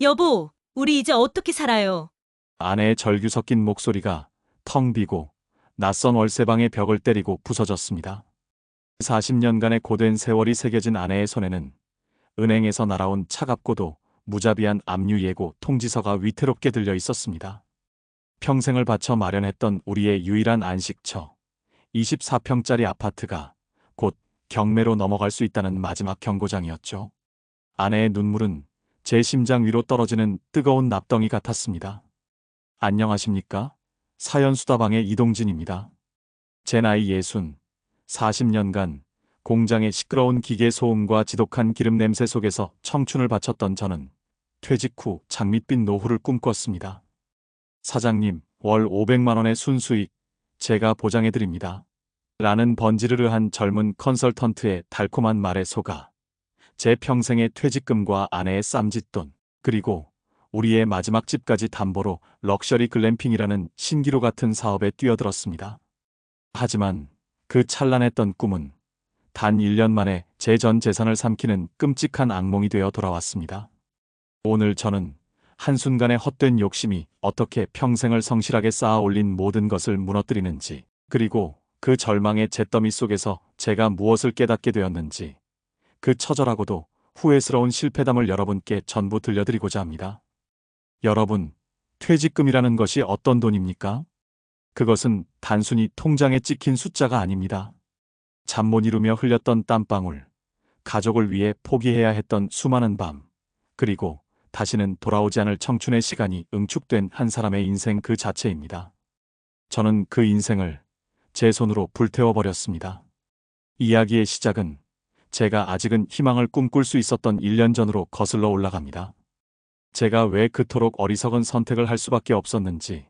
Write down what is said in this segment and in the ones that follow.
여보, 우리 이제 어떻게 살아요? 아내의 절규 섞인 목소리가 텅 비고 낯선 월세방의 벽을 때리고 부서졌습니다. 40년간의 고된 세월이 새겨진 아내의 손에는 은행에서 날아온 차갑고도 무자비한 압류 예고 통지서가 위태롭게 들려 있었습니다. 평생을 바쳐 마련했던 우리의 유일한 안식처, 24평짜리 아파트가 곧 경매로 넘어갈 수 있다는 마지막 경고장이었죠. 아내의 눈물은 제 심장 위로 떨어지는 뜨거운 납덩이 같았습니다. 안녕하십니까? 사연수다방의 이동진입니다. 제 나이 40년간 공장의 시끄러운 기계 소음과 지독한 기름 냄새 속에서 청춘을 바쳤던 저는 퇴직 후 장밋빛 노후를 꿈꿨습니다. 사장님, 월 500만 원의 순수익 제가 보장해드립니다. 라는 번지르르한 젊은 컨설턴트의 달콤한 말에 속아 제 평생의 퇴직금과 아내의 쌈짓돈, 그리고 우리의 마지막 집까지 담보로 럭셔리 글램핑이라는 신기루 같은 사업에 뛰어들었습니다. 하지만 그 찬란했던 꿈은 단 1년 만에 제 전 재산을 삼키는 끔찍한 악몽이 되어 돌아왔습니다. 오늘 저는 한순간의 헛된 욕심이 어떻게 평생을 성실하게 쌓아 올린 모든 것을 무너뜨리는지, 그리고 그 절망의 잿더미 속에서 제가 무엇을 깨닫게 되었는지, 그 처절하고도 후회스러운 실패담을 여러분께 전부 들려드리고자 합니다. 여러분, 퇴직금이라는 것이 어떤 돈입니까? 그것은 단순히 통장에 찍힌 숫자가 아닙니다. 잠 못 이루며 흘렸던 땀방울, 가족을 위해 포기해야 했던 수많은 밤, 그리고 다시는 돌아오지 않을 청춘의 시간이 응축된 한 사람의 인생 그 자체입니다. 저는 그 인생을 제 손으로 불태워버렸습니다. 이야기의 시작은 제가 아직은 희망을 꿈꿀 수 있었던 1년 전으로 거슬러 올라갑니다. 제가 왜 그토록 어리석은 선택을 할 수밖에 없었는지,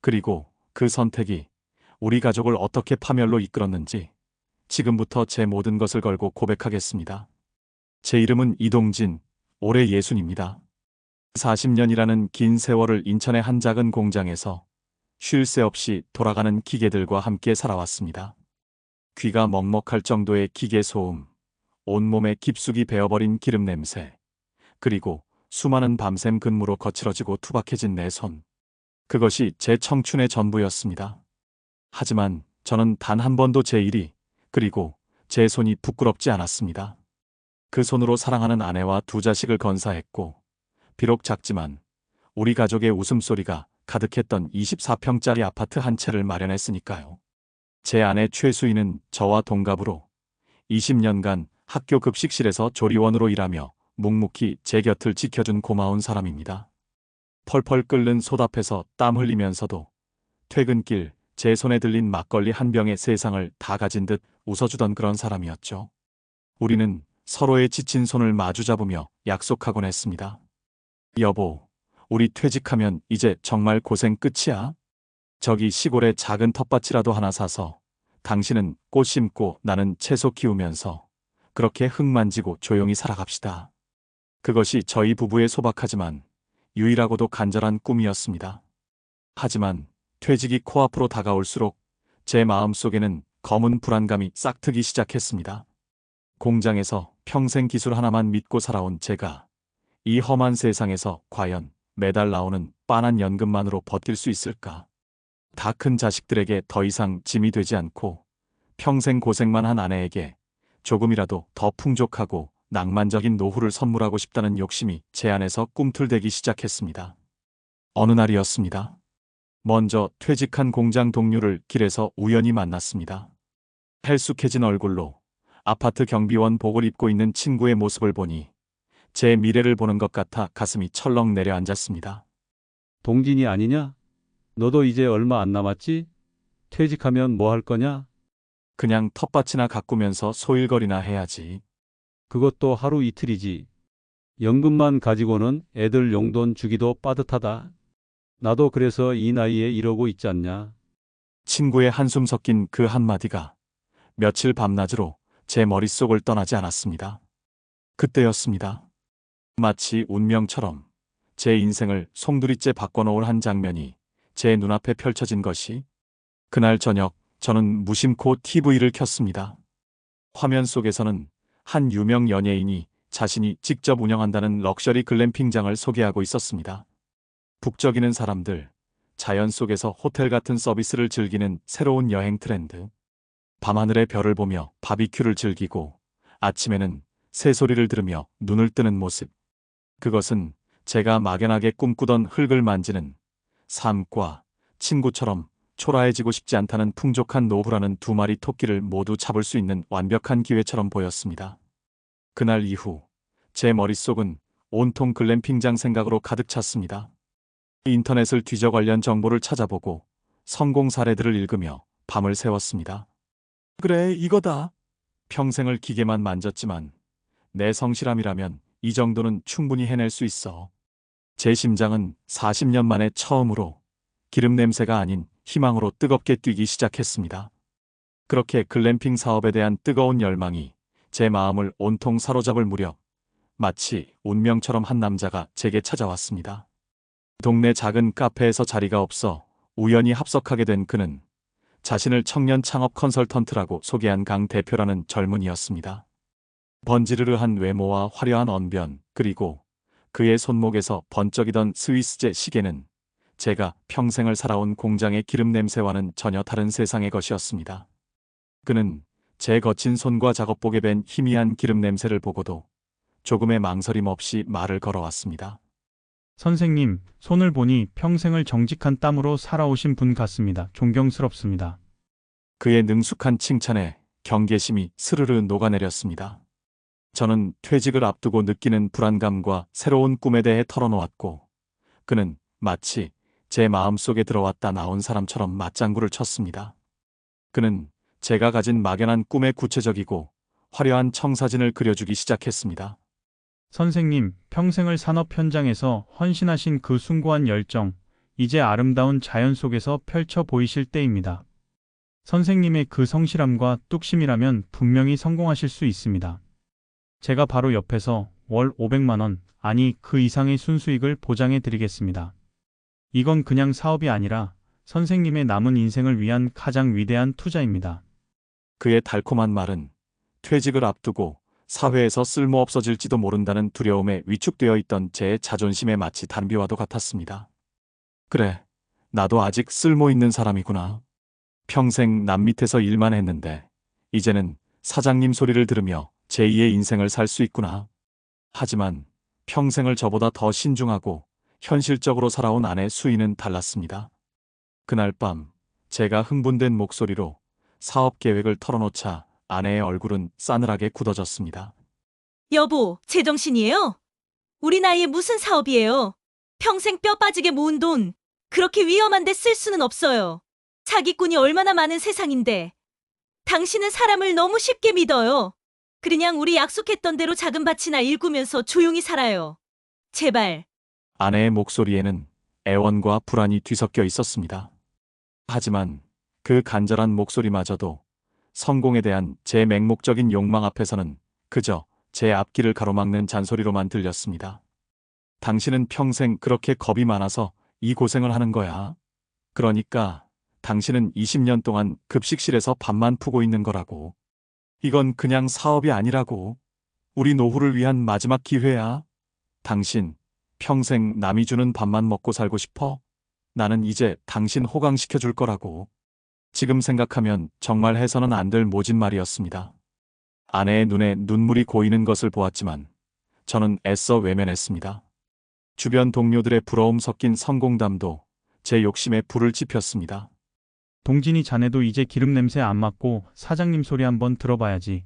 그리고 그 선택이 우리 가족을 어떻게 파멸로 이끌었는지 지금부터 제 모든 것을 걸고 고백하겠습니다. 제 이름은 이동진, 올해 60입니다. 40년이라는 긴 세월을 인천의 한 작은 공장에서 쉴 새 없이 돌아가는 기계들과 함께 살아왔습니다. 귀가 먹먹할 정도의 기계 소음, 온몸에 깊숙이 배어버린 기름 냄새, 그리고 수많은 밤샘 근무로 거칠어지고 투박해진 내 손. 그것이 제 청춘의 전부였습니다. 하지만 저는 단 한 번도 제 일이, 그리고 제 손이 부끄럽지 않았습니다. 그 손으로 사랑하는 아내와 두 자식을 건사했고, 비록 작지만 우리 가족의 웃음소리가 가득했던 24평짜리 아파트 한 채를 마련했으니까요. 제 아내 최수희는 저와 동갑으로 20년간 학교 급식실에서 조리원으로 일하며 묵묵히 제 곁을 지켜준 고마운 사람입니다. 펄펄 끓는 솥앞에서 땀 흘리면서도 퇴근길 제 손에 들린 막걸리 한 병에 세상을 다 가진 듯 웃어주던 그런 사람이었죠. 우리는 서로의 지친 손을 마주잡으며 약속하곤 했습니다. 여보, 우리 퇴직하면 이제 정말 고생 끝이야. 저기 시골에 작은 텃밭이라도 하나 사서 당신은 꽃 심고 나는 채소 키우면서 그렇게 흙 만지고 조용히 살아갑시다. 그것이 저희 부부의 소박하지만 유일하고도 간절한 꿈이었습니다. 하지만 퇴직이 코앞으로 다가올수록 제 마음속에는 검은 불안감이 싹트기 시작했습니다. 공장에서 평생 기술 하나만 믿고 살아온 제가 이 험한 세상에서 과연 매달 나오는 빤한 연금만으로 버틸 수 있을까? 다 큰 자식들에게 더 이상 짐이 되지 않고 평생 고생만 한 아내에게 조금이라도 더 풍족하고 낭만적인 노후를 선물하고 싶다는 욕심이 제 안에서 꿈틀대기 시작했습니다. 어느 날이었습니다. 먼저 퇴직한 공장 동료를 길에서 우연히 만났습니다. 헬쑥해진 얼굴로 아파트 경비원복을 입고 있는 친구의 모습을 보니 제 미래를 보는 것 같아 가슴이 철렁 내려앉았습니다. 동진이 아니냐? 너도 이제 얼마 안 남았지? 퇴직하면 뭐 할 거냐? 그냥 텃밭이나 가꾸면서 소일거리나 해야지. 그것도 하루 이틀이지. 연금만 가지고는 애들 용돈 주기도 빠듯하다. 나도 그래서 이 나이에 이러고 있지 않냐? 친구의 한숨 섞인 그 한마디가 며칠 밤낮으로 제 머릿속을 떠나지 않았습니다. 그때였습니다. 마치 운명처럼 제 인생을 송두리째 바꿔놓을 한 장면이 제 눈앞에 펼쳐진 것이, 그날 저녁 저는 무심코 TV를 켰습니다. 화면 속에서는 한 유명 연예인이 자신이 직접 운영한다는 럭셔리 글램핑장을 소개하고 있었습니다. 북적이는 사람들, 자연 속에서 호텔 같은 서비스를 즐기는 새로운 여행 트렌드. 밤하늘의 별을 보며 바비큐를 즐기고 아침에는 새소리를 들으며 눈을 뜨는 모습. 그것은 제가 막연하게 꿈꾸던 흙을 만지는 삶과 친구처럼 초라해지고 싶지 않다는 풍족한 노후라는 두 마리 토끼를 모두 잡을 수 있는 완벽한 기회처럼 보였습니다. 그날 이후 제 머릿속은 온통 글램핑장 생각으로 가득 찼습니다. 인터넷을 뒤져 관련 정보를 찾아보고 성공 사례들을 읽으며 밤을 새웠습니다. 그래, 이거다. 평생을 기계만 만졌지만 내 성실함이라면 이 정도는 충분히 해낼 수 있어. 제 심장은 40년 만에 처음으로 기름 냄새가 아닌 희망으로 뜨겁게 뛰기 시작했습니다. 그렇게 글램핑 사업에 대한 뜨거운 열망이 제 마음을 온통 사로잡을 무렵 마치 운명처럼 한 남자가 제게 찾아왔습니다. 동네 작은 카페에서 자리가 없어 우연히 합석하게 된 그는 자신을 청년 창업 컨설턴트라고 소개한 강 대표라는 젊은이였습니다. 번지르르한 외모와 화려한 언변, 그리고 그의 손목에서 번쩍이던 스위스제 시계는 제가 평생을 살아온 공장의 기름 냄새와는 전혀 다른 세상의 것이었습니다. 그는 제 거친 손과 작업복에 밴 희미한 기름 냄새를 보고도 조금의 망설임 없이 말을 걸어왔습니다. 선생님, 손을 보니 평생을 정직한 땀으로 살아오신 분 같습니다. 존경스럽습니다. 그의 능숙한 칭찬에 경계심이 스르르 녹아내렸습니다. 저는 퇴직을 앞두고 느끼는 불안감과 새로운 꿈에 대해 털어놓았고, 그는 마치 제 마음속에 들어왔다 나온 사람처럼 맞장구를 쳤습니다. 그는 제가 가진 막연한 꿈의 구체적이고 화려한 청사진을 그려주기 시작했습니다. 선생님, 평생을 산업 현장에서 헌신하신 그 숭고한 열정, 이제 아름다운 자연 속에서 펼쳐 보이실 때입니다. 선생님의 그 성실함과 뚝심이라면 분명히 성공하실 수 있습니다. 제가 바로 옆에서 월 500만 원, 아니 그 이상의 순수익을 보장해 드리겠습니다. 이건 그냥 사업이 아니라 선생님의 남은 인생을 위한 가장 위대한 투자입니다. 그의 달콤한 말은 퇴직을 앞두고 사회에서 쓸모없어질지도 모른다는 두려움에 위축되어 있던 제 자존심에 마치 단비와도 같았습니다. 그래, 나도 아직 쓸모 있는 사람이구나. 평생 남 밑에서 일만 했는데 이제는 사장님 소리를 들으며 제2의 인생을 살 수 있구나. 하지만 평생을 저보다 더 신중하고 현실적으로 살아온 아내 수인은 달랐습니다. 그날 밤 제가 흥분된 목소리로 사업 계획을 털어놓자 아내의 얼굴은 싸늘하게 굳어졌습니다. 여보, 제정신이에요? 우리 나이에 무슨 사업이에요? 평생 뼈 빠지게 모은 돈, 그렇게 위험한데 쓸 수는 없어요. 사기꾼이 얼마나 많은 세상인데. 당신은 사람을 너무 쉽게 믿어요. 그냥 우리 약속했던 대로 작은 밭이나 일구면서 조용히 살아요. 제발. 아내의 목소리에는 애원과 불안이 뒤섞여 있었습니다. 하지만 그 간절한 목소리마저도 성공에 대한 제 맹목적인 욕망 앞에서는 그저 제 앞길을 가로막는 잔소리로만 들렸습니다. 당신은 평생 그렇게 겁이 많아서 이 고생을 하는 거야. 그러니까 당신은 20년 동안 급식실에서 밥만 푸고 있는 거라고. 이건 그냥 사업이 아니라고. 우리 노후를 위한 마지막 기회야. 당신 평생 남이 주는 밥만 먹고 살고 싶어? 나는 이제 당신 호강시켜줄 거라고. 지금 생각하면 정말 해서는 안 될 모진 말이었습니다. 아내의 눈에 눈물이 고이는 것을 보았지만 저는 애써 외면했습니다. 주변 동료들의 부러움 섞인 성공담도 제 욕심에 불을 지폈습니다. 동진이 자네도 이제 기름 냄새 안 맡고 사장님 소리 한번 들어봐야지.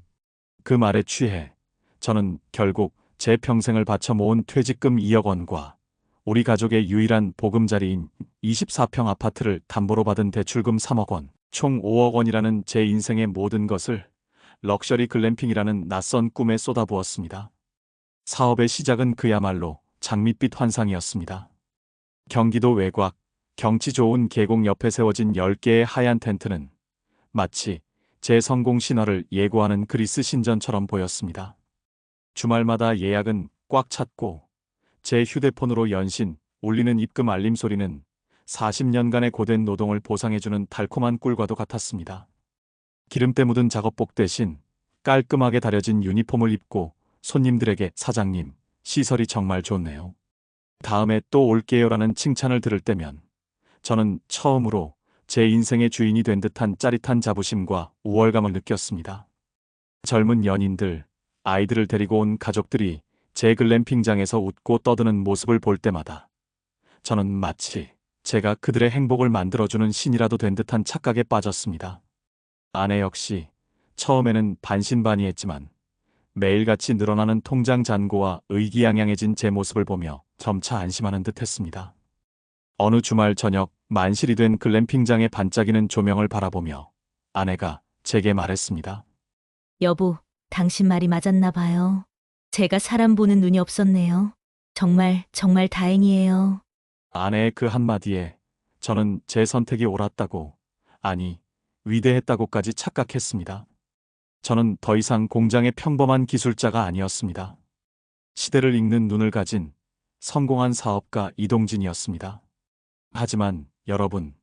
그 말에 취해 저는 결국 제 평생을 바쳐 모은 퇴직금 2억 원과 우리 가족의 유일한 보금자리인 24평 아파트를 담보로 받은 대출금 3억 원, 총 5억 원이라는 제 인생의 모든 것을 럭셔리 글램핑이라는 낯선 꿈에 쏟아부었습니다. 사업의 시작은 그야말로 장밋빛 환상이었습니다. 경기도 외곽, 경치 좋은 계곡 옆에 세워진 10개의 하얀 텐트는 마치 제 성공 신화를 예고하는 그리스 신전처럼 보였습니다. 주말마다 예약은 꽉 찼고 제 휴대폰으로 연신 울리는 입금 알림 소리는 40년간의 고된 노동을 보상해주는 달콤한 꿀과도 같았습니다. 기름때 묻은 작업복 대신 깔끔하게 다려진 유니폼을 입고 손님들에게 사장님, 시설이 정말 좋네요. 다음에 또 올게요라는 칭찬을 들을 때면 저는 처음으로 제 인생의 주인이 된 듯한 짜릿한 자부심과 우월감을 느꼈습니다. 젊은 연인들, 아이들을 데리고 온 가족들이 제 글램핑장에서 웃고 떠드는 모습을 볼 때마다 저는 마치 제가 그들의 행복을 만들어주는 신이라도 된 듯한 착각에 빠졌습니다. 아내 역시 처음에는 반신반의했지만 매일같이 늘어나는 통장 잔고와 의기양양해진 제 모습을 보며 점차 안심하는 듯 했습니다. 어느 주말 저녁 만실이 된 글램핑장의 반짝이는 조명을 바라보며 아내가 제게 말했습니다. 여보, 당신 말이 맞았나 봐요. 제가 사람 보는 눈이 없었네요. 정말 다행이에요. 아내의 그 한마디에 저는 제 선택이 옳았다고, 아니, 위대했다고까지 착각했습니다. 저는 더 이상 공장의 평범한 기술자가 아니었습니다. 시대를 읽는 눈을 가진 성공한 사업가 이동진이었습니다. 하지만 여러분,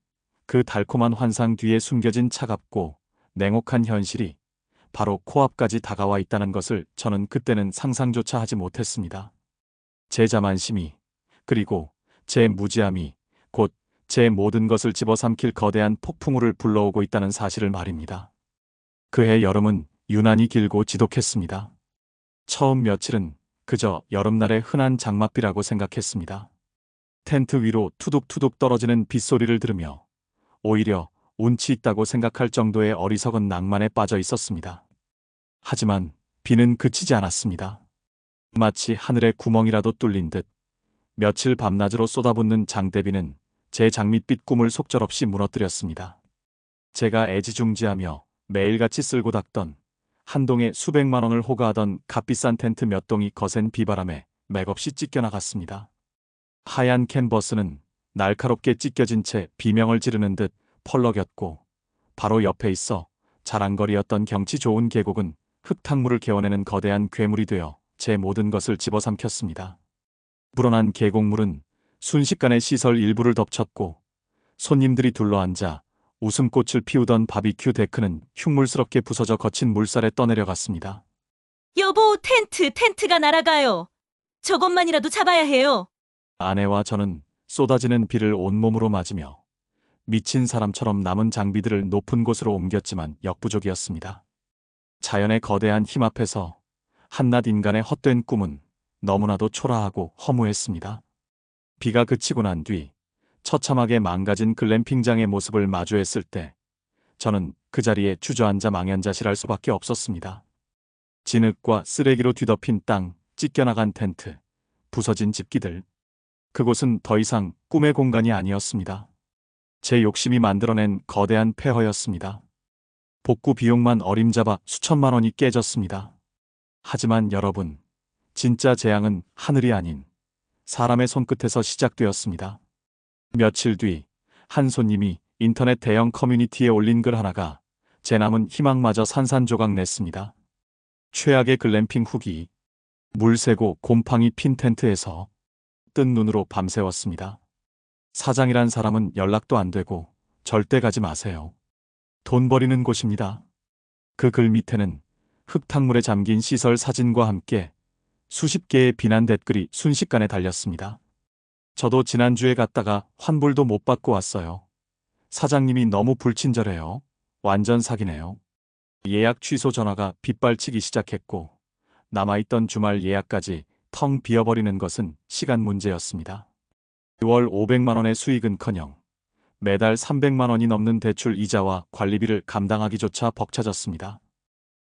그 달콤한 환상 뒤에 숨겨진 차갑고 냉혹한 현실이 바로 코앞까지 다가와 있다는 것을 저는 그때는 상상조차 하지 못했습니다. 제 자만심이, 그리고 제 무지함이 곧 제 모든 것을 집어삼킬 거대한 폭풍우를 불러오고 있다는 사실을 말입니다. 그해 여름은 유난히 길고 지독했습니다. 처음 며칠은 그저 여름날의 흔한 장맛비라고 생각했습니다. 텐트 위로 투둑투둑 떨어지는 빗소리를 들으며 오히려 운치 있다고 생각할 정도의 어리석은 낭만에 빠져 있었습니다. 하지만 비는 그치지 않았습니다. 마치 하늘의 구멍이라도 뚫린 듯 며칠 밤낮으로 쏟아붓는 장대비는 제 장밋빛 꿈을 속절없이 무너뜨렸습니다. 제가 애지중지하며 매일같이 쓸고 닦던 한동에 수백만 원을 호가하던 값비싼 텐트 몇 동이 거센 비바람에 맥없이 찢겨나갔습니다. 하얀 캔버스는 날카롭게 찢겨진 채 비명을 지르는 듯 펄럭였고 바로 옆에 있어 자랑거리였던 경치 좋은 계곡은 흙탕물을 개어내는 거대한 괴물이 되어 제 모든 것을 집어삼켰습니다. 불어난 계곡물은 순식간에 시설 일부를 덮쳤고 손님들이 둘러앉아 웃음꽃을 피우던 바비큐 데크는 흉물스럽게 부서져 거친 물살에 떠내려갔습니다. 여보, 텐트가 날아가요. 저것만이라도 잡아야 해요. 아내와 저는 쏟아지는 비를 온몸으로 맞으며 미친 사람처럼 남은 장비들을 높은 곳으로 옮겼지만 역부족이었습니다. 자연의 거대한 힘 앞에서 한낱 인간의 헛된 꿈은 너무나도 초라하고 허무했습니다. 비가 그치고 난 뒤 처참하게 망가진 글램핑장의 모습을 마주했을 때 저는 그 자리에 주저앉아 망연자실할 수밖에 없었습니다. 진흙과 쓰레기로 뒤덮인 땅, 찢겨나간 텐트, 부서진 집기들. 그곳은 더 이상 꿈의 공간이 아니었습니다. 제 욕심이 만들어낸 거대한 폐허였습니다. 복구 비용만 어림잡아 수천만 원이 깨졌습니다. 하지만 여러분, 진짜 재앙은 하늘이 아닌 사람의 손끝에서 시작되었습니다. 며칠 뒤 한 손님이 인터넷 대형 커뮤니티에 올린 글 하나가 제 남은 희망마저 산산조각 냈습니다. 최악의 글램핑 후기. 물새고 곰팡이 핀 텐트에서 뜬 눈으로 밤새웠습니다. 사장이란 사람은 연락도 안 되고 절대 가지 마세요. 돈 버리는 곳입니다. 그 글 밑에는 흙탕물에 잠긴 시설 사진과 함께 수십 개의 비난 댓글이 순식간에 달렸습니다. 저도 지난주에 갔다가 환불도 못 받고 왔어요. 사장님이 너무 불친절해요. 완전 사기네요. 예약 취소 전화가 빗발치기 시작했고 남아있던 주말 예약까지 텅 비어버리는 것은 시간 문제였습니다. 월 500만 원의 수익은커녕 매달 300만 원이 넘는 대출 이자와 관리비를 감당하기조차 벅차졌습니다.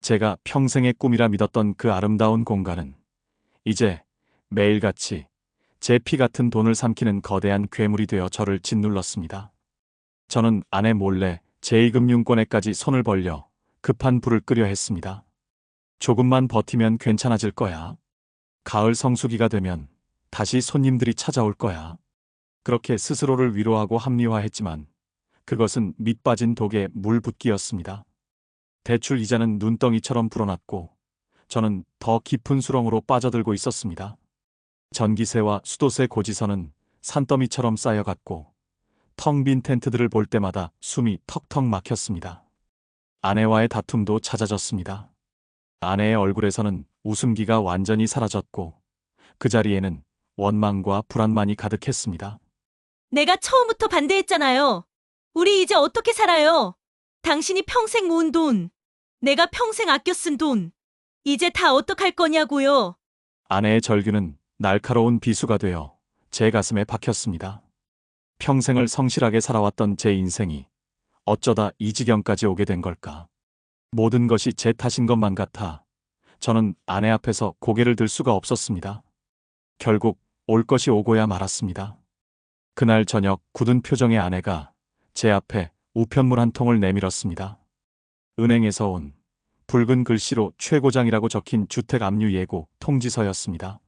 제가 평생의 꿈이라 믿었던 그 아름다운 공간은 이제 매일같이 제 피 같은 돈을 삼키는 거대한 괴물이 되어 저를 짓눌렀습니다. 저는 아내 몰래 제2금융권에까지 손을 벌려 급한 불을 끄려 했습니다. 조금만 버티면 괜찮아질 거야. 가을 성수기가 되면 다시 손님들이 찾아올 거야. 그렇게 스스로를 위로하고 합리화했지만 그것은 밑 빠진 독에 물 붓기였습니다. 대출 이자는 눈덩이처럼 불어났고 저는 더 깊은 수렁으로 빠져들고 있었습니다. 전기세와 수도세 고지서는 산더미처럼 쌓여갔고 텅 빈 텐트들을 볼 때마다 숨이 턱턱 막혔습니다. 아내와의 다툼도 잦아졌습니다. 아내의 얼굴에서는 웃음기가 완전히 사라졌고 그 자리에는 원망과 불안만이 가득했습니다. 내가 처음부터 반대했잖아요. 우리 이제 어떻게 살아요? 당신이 평생 모은 돈, 내가 평생 아껴 쓴 돈, 이제 다 어떡할 거냐고요. 아내의 절규는 날카로운 비수가 되어 제 가슴에 박혔습니다. 평생을 성실하게 살아왔던 제 인생이 어쩌다 이 지경까지 오게 된 걸까? 모든 것이 제 탓인 것만 같아 저는 아내 앞에서 고개를 들 수가 없었습니다. 결국 올 것이 오고야 말았습니다. 그날 저녁 굳은 표정의 아내가 제 앞에 우편물 한 통을 내밀었습니다. 은행에서 온 붉은 글씨로 최고장이라고 적힌 주택 압류 예고 통지서였습니다.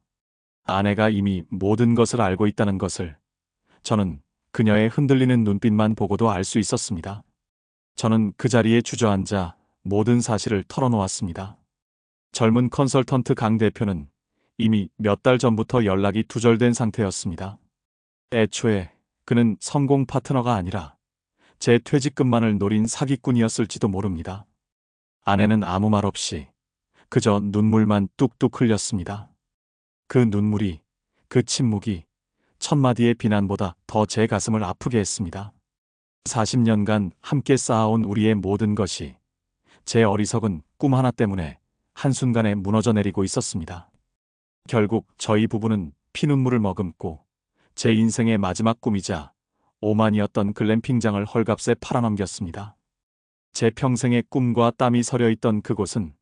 아내가 이미 모든 것을 알고 있다는 것을 저는 그녀의 흔들리는 눈빛만 보고도 알 수 있었습니다. 저는 그 자리에 주저앉아 모든 사실을 털어놓았습니다. 젊은 컨설턴트 강 대표는 이미 몇 달 전부터 연락이 두절된 상태였습니다. 애초에 그는 성공 파트너가 아니라 제 퇴직금만을 노린 사기꾼이었을지도 모릅니다. 아내는 아무 말 없이 그저 눈물만 뚝뚝 흘렸습니다. 그 눈물이, 그 침묵이 천마디의 비난보다 더 제 가슴을 아프게 했습니다. 40년간 함께 쌓아온 우리의 모든 것이 제 어리석은 꿈 하나 때문에 한순간에 무너져 내리고 있었습니다. 결국 저희 부부는 피눈물을 머금고 제 인생의 마지막 꿈이자 오만이었던 글램핑장을 헐값에 팔아넘겼습니다. 제 평생의 꿈과 땀이 서려있던 그곳은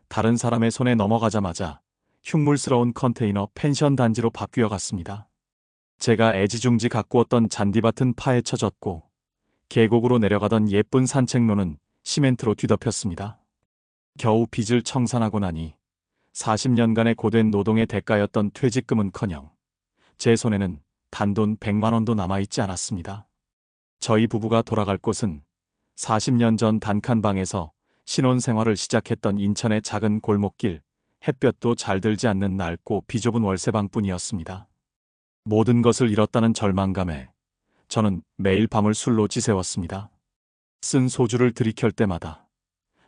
다른 사람의 손에 넘어가자마자 흉물스러운 컨테이너 펜션 단지로 바뀌어 갔습니다. 제가 애지중지 가꾸었던 잔디밭은 파헤쳐졌고 계곡으로 내려가던 예쁜 산책로는 시멘트로 뒤덮였습니다. 겨우 빚을 청산하고 나니 40년간의 고된 노동의 대가였던 퇴직금은커녕 제 손에는 단돈 100만 원도 남아있지 않았습니다. 저희 부부가 돌아갈 곳은 40년 전 단칸방에서 신혼생활을 시작했던 인천의 작은 골목길, 햇볕도 잘 들지 않는 낡고 비좁은 월세방뿐이었습니다. 모든 것을 잃었다는 절망감에 저는 매일 밤을 술로 지새웠습니다. 쓴 소주를 들이킬 때마다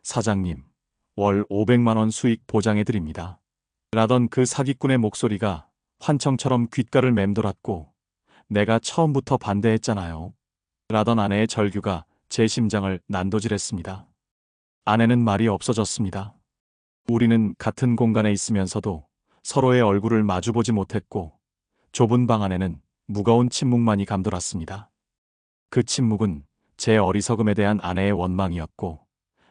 사장님, 월 500만 원 수익 보장해드립니다. 라던 그 사기꾼의 목소리가 환청처럼 귓가를 맴돌았고 내가 처음부터 반대했잖아요. 라던 아내의 절규가 제 심장을 난도질했습니다. 아내는 말이 없어졌습니다. 우리는 같은 공간에 있으면서도 서로의 얼굴을 마주보지 못했고 좁은 방 안에는 무거운 침묵만이 감돌았습니다. 그 침묵은 제 어리석음에 대한 아내의 원망이었고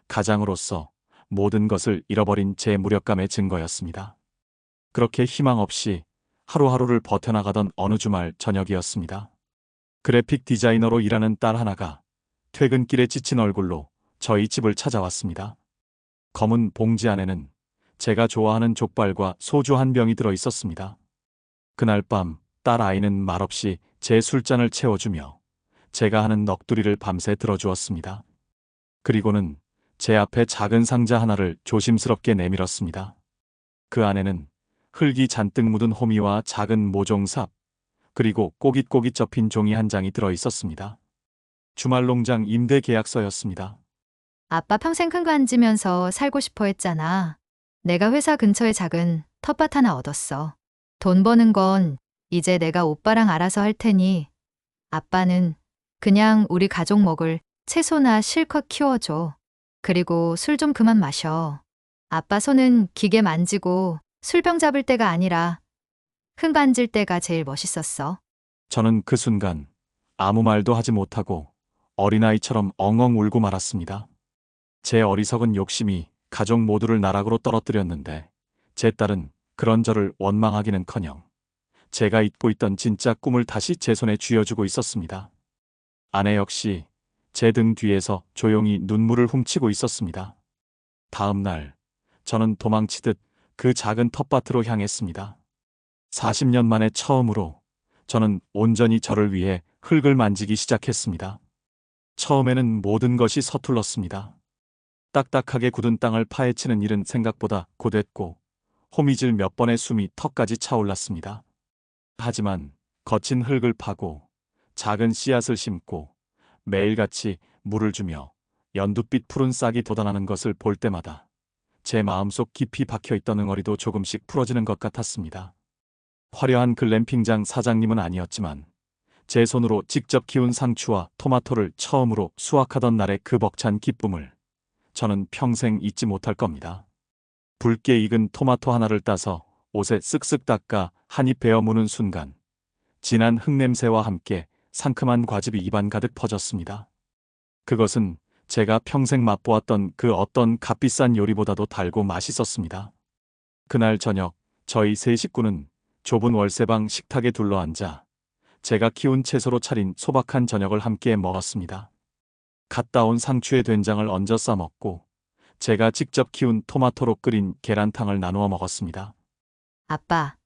가장으로서 모든 것을 잃어버린 제 무력감의 증거였습니다. 그렇게 희망 없이 하루하루를 버텨나가던 어느 주말 저녁이었습니다. 그래픽 디자이너로 일하는 딸 하나가 퇴근길에 지친 얼굴로 저희 집을 찾아왔습니다. 검은 봉지 안에는 제가 좋아하는 족발과 소주 한 병이 들어 있었습니다. 그날 밤 딸 아이는 말없이 제 술잔을 채워주며 제가 하는 넋두리를 밤새 들어주었습니다. 그리고는 제 앞에 작은 상자 하나를 조심스럽게 내밀었습니다. 그 안에는 흙이 잔뜩 묻은 호미와 작은 모종삽, 그리고 꼬깃꼬깃 접힌 종이 한 장이 들어 있었습니다. 주말농장 임대 계약서였습니다. 아빠 평생 큰 거 앉으면서 살고 싶어 했잖아. 내가 회사 근처에 작은 텃밭 하나 얻었어. 돈 버는 건 이제 내가 오빠랑 알아서 할 테니 아빠는 그냥 우리 가족 먹을 채소나 실컷 키워줘. 그리고 술 좀 그만 마셔. 아빠 손은 기계 만지고 술병 잡을 때가 아니라 흙 만질 때가 제일 멋있었어. 저는 그 순간 아무 말도 하지 못하고 어린아이처럼 엉엉 울고 말았습니다. 제 어리석은 욕심이 가족 모두를 나락으로 떨어뜨렸는데 제 딸은 그런 저를 원망하기는커녕 제가 잊고 있던 진짜 꿈을 다시 제 손에 쥐어주고 있었습니다. 아내 역시 제 등 뒤에서 조용히 눈물을 훔치고 있었습니다. 다음 날 저는 도망치듯 그 작은 텃밭으로 향했습니다. 40년 만에 처음으로 저는 온전히 저를 위해 흙을 만지기 시작했습니다. 처음에는 모든 것이 서툴렀습니다. 딱딱하게 굳은 땅을 파헤치는 일은 생각보다 고됐고 호미질 몇 번의 숨이 턱까지 차올랐습니다. 하지만 거친 흙을 파고 작은 씨앗을 심고 매일같이 물을 주며 연두빛 푸른 싹이 돋아나는 것을 볼 때마다 제 마음속 깊이 박혀있던 응어리도 조금씩 풀어지는 것 같았습니다. 화려한 글램핑장 사장님은 아니었지만 제 손으로 직접 키운 상추와 토마토를 처음으로 수확하던 날의 그 벅찬 기쁨을 저는 평생 잊지 못할 겁니다. 붉게 익은 토마토 하나를 따서 옷에 쓱쓱 닦아 한 입 베어 무는 순간 진한 흙냄새와 함께 상큼한 과즙이 입안 가득 퍼졌습니다. 그것은 제가 평생 맛보았던 그 어떤 값비싼 요리보다도 달고 맛있었습니다. 그날 저녁 저희 세 식구는 좁은 월세방 식탁에 둘러앉아 제가 키운 채소로 차린 소박한 저녁을 함께 먹었습니다. 갓 따온 상추에 된장을 얹어 싸먹고 제가 직접 키운 토마토로 끓인 계란탕을 나누어 먹었습니다. 아빠,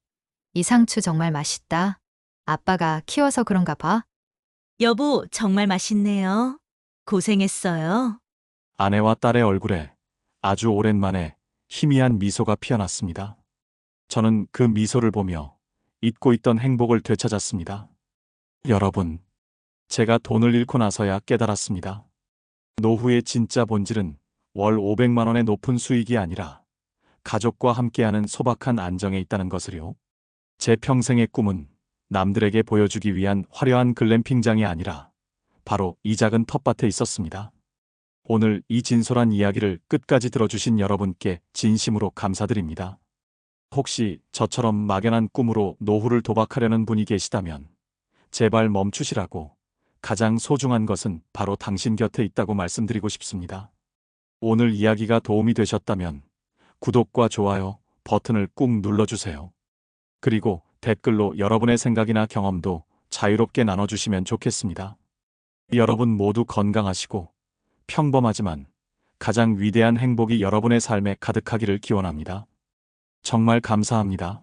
이 상추 정말 맛있다. 아빠가 키워서 그런가 봐. 여보, 정말 맛있네요. 고생했어요. 아내와 딸의 얼굴에 아주 오랜만에 희미한 미소가 피어났습니다. 저는 그 미소를 보며 잊고 있던 행복을 되찾았습니다. 여러분, 제가 돈을 잃고 나서야 깨달았습니다. 노후의 진짜 본질은 월 500만 원의 높은 수익이 아니라 가족과 함께하는 소박한 안정에 있다는 것을요. 제 평생의 꿈은 남들에게 보여주기 위한 화려한 글램핑장이 아니라 바로 이 작은 텃밭에 있었습니다. 오늘 이 진솔한 이야기를 끝까지 들어주신 여러분께 진심으로 감사드립니다. 혹시 저처럼 막연한 꿈으로 노후를 도박하려는 분이 계시다면 제발 멈추시라고. 가장 소중한 것은 바로 당신 곁에 있다고 말씀드리고 싶습니다. 오늘 이야기가 도움이 되셨다면 구독과 좋아요 버튼을 꾹 눌러주세요. 그리고 댓글로 여러분의 생각이나 경험도 자유롭게 나눠주시면 좋겠습니다. 여러분 모두 건강하시고 평범하지만 가장 위대한 행복이 여러분의 삶에 가득하기를 기원합니다. 정말 감사합니다.